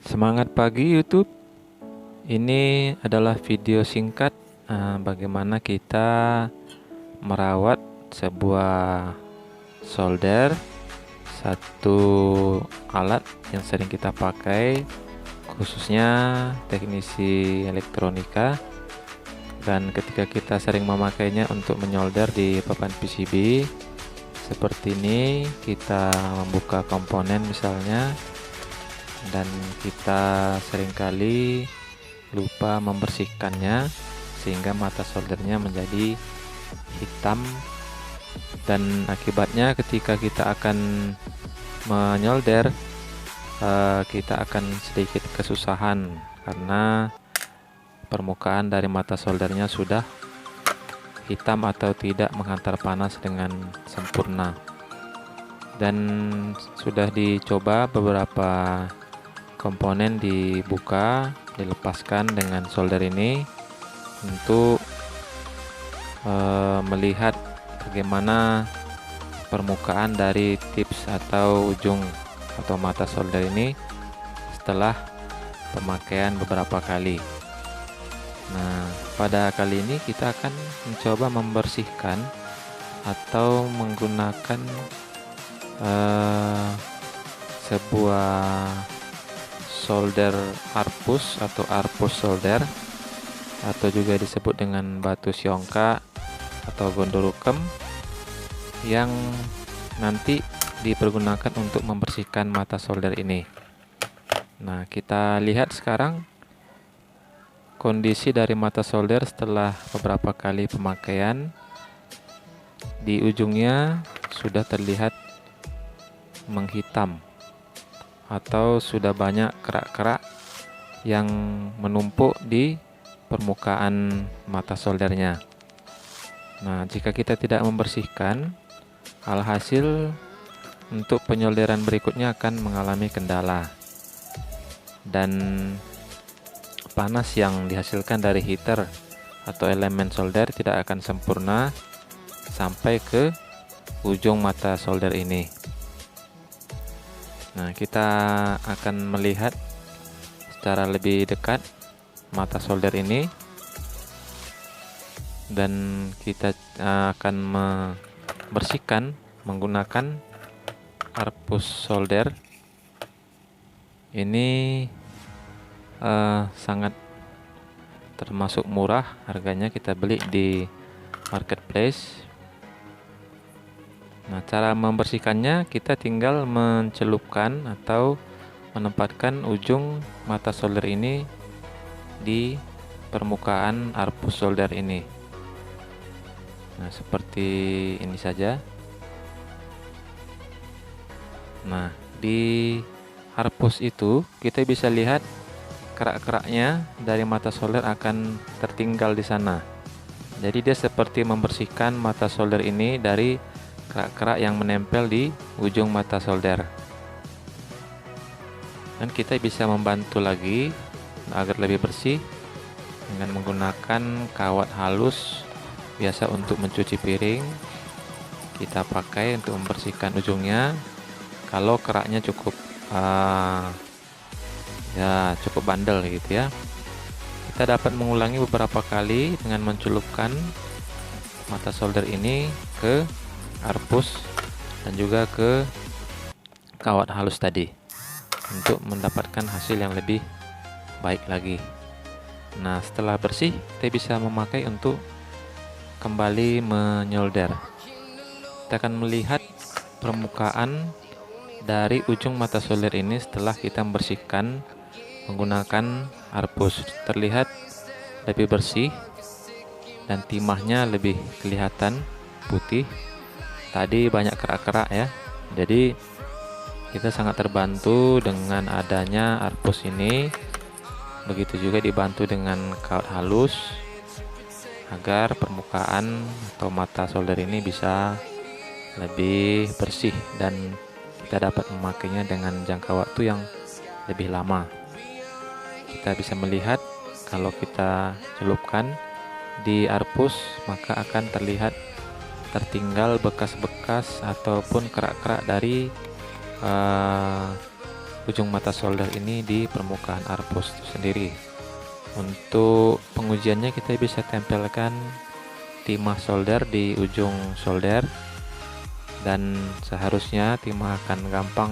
Semangat pagi YouTube. Ini adalah video singkat bagaimana kita merawat sebuah solder, satu alat yang sering kita pakai khususnya teknisi elektronika, dan ketika kita sering memakainya untuk menyolder di papan PCB seperti ini, kita membuka komponen misalnya, dan kita seringkali lupa membersihkannya sehingga mata soldernya menjadi hitam, dan akibatnya ketika kita akan menyolder kita akan sedikit kesusahan karena permukaan dari mata soldernya sudah hitam atau tidak menghantar panas dengan sempurna. Dan sudah dicoba beberapa komponen dibuka, dilepaskan dengan solder ini untuk melihat bagaimana permukaan dari tips atau ujung atau mata solder ini setelah pemakaian beberapa kali. Nah, pada kali ini kita akan mencoba membersihkan atau menggunakan sebuah solder arpus atau arpus solder, atau juga disebut dengan batu siongka atau gondorukem, yang nanti dipergunakan untuk membersihkan mata solder ini. Nah, kita lihat sekarang kondisi dari mata solder setelah beberapa kali pemakaian. Di ujungnya sudah terlihat menghitam atau sudah banyak kerak-kerak yang menumpuk di permukaan mata soldernya. Nah, jika kita tidak membersihkan, alhasil untuk penyolderan berikutnya akan mengalami kendala, dan panas yang dihasilkan dari heater atau elemen solder tidak akan sempurna sampai ke ujung mata solder ini. Nah, kita akan melihat secara lebih dekat mata solder ini, dan kita akan membersihkan menggunakan arpus solder. Ini sangat termasuk murah harganya, kita beli di marketplace. Nah, cara membersihkannya kita tinggal mencelupkan atau menempatkan ujung mata solder ini di permukaan arpus solder ini. Nah, seperti ini saja. Nah, di arpus itu kita bisa lihat kerak-keraknya dari mata solder akan tertinggal di sana. Jadi dia seperti membersihkan mata solder ini dari kerak-kerak yang menempel di ujung mata solder. Dan kita bisa membantu lagi agar lebih bersih dengan menggunakan kawat halus biasa untuk mencuci piring. Kita pakai untuk membersihkan ujungnya. Kalau keraknya cukup cukup bandel gitu ya, kita dapat mengulangi beberapa kali dengan mencelupkan mata solder ini ke arpus dan juga ke kawat halus tadi untuk mendapatkan hasil yang lebih baik lagi. Nah, setelah bersih kita bisa memakai untuk kembali menyolder. Kita akan melihat permukaan dari ujung mata solder ini setelah kita membersihkan menggunakan arpus. Terlihat lebih bersih dan timahnya lebih kelihatan putih. Tadi banyak kerak-kerak ya, jadi kita sangat terbantu dengan adanya arpus ini. Begitu juga dibantu dengan kawat halus agar permukaan atau mata solder ini bisa lebih bersih dan kita dapat memakainya dengan jangka waktu yang lebih lama. Kita bisa melihat kalau kita celupkan di arpus, maka akan terlihat tertinggal bekas-bekas ataupun kerak-kerak dari ujung mata solder ini di permukaan arbus itu sendiri. Untuk pengujiannya kita bisa tempelkan timah solder di ujung solder, dan seharusnya timah akan gampang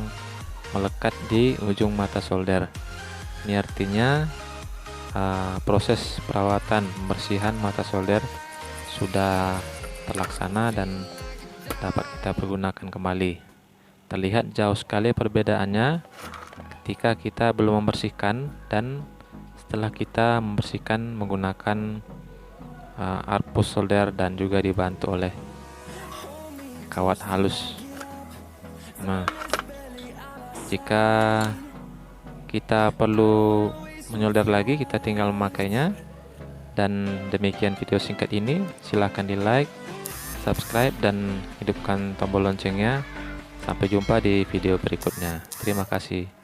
melekat di ujung mata solder. Ini artinya proses perawatan pembersihan mata solder sudah terlaksana dan dapat kita pergunakan kembali. Terlihat jauh sekali perbedaannya ketika kita belum membersihkan dan setelah kita membersihkan menggunakan arbus solder dan juga dibantu oleh kawat halus. Nah, jika kita perlu menyolder lagi, kita tinggal memakainya. Dan demikian video singkat ini. Silahkan di like, subscribe, dan hidupkan tombol loncengnya. Sampai jumpa di video berikutnya. Terima kasih.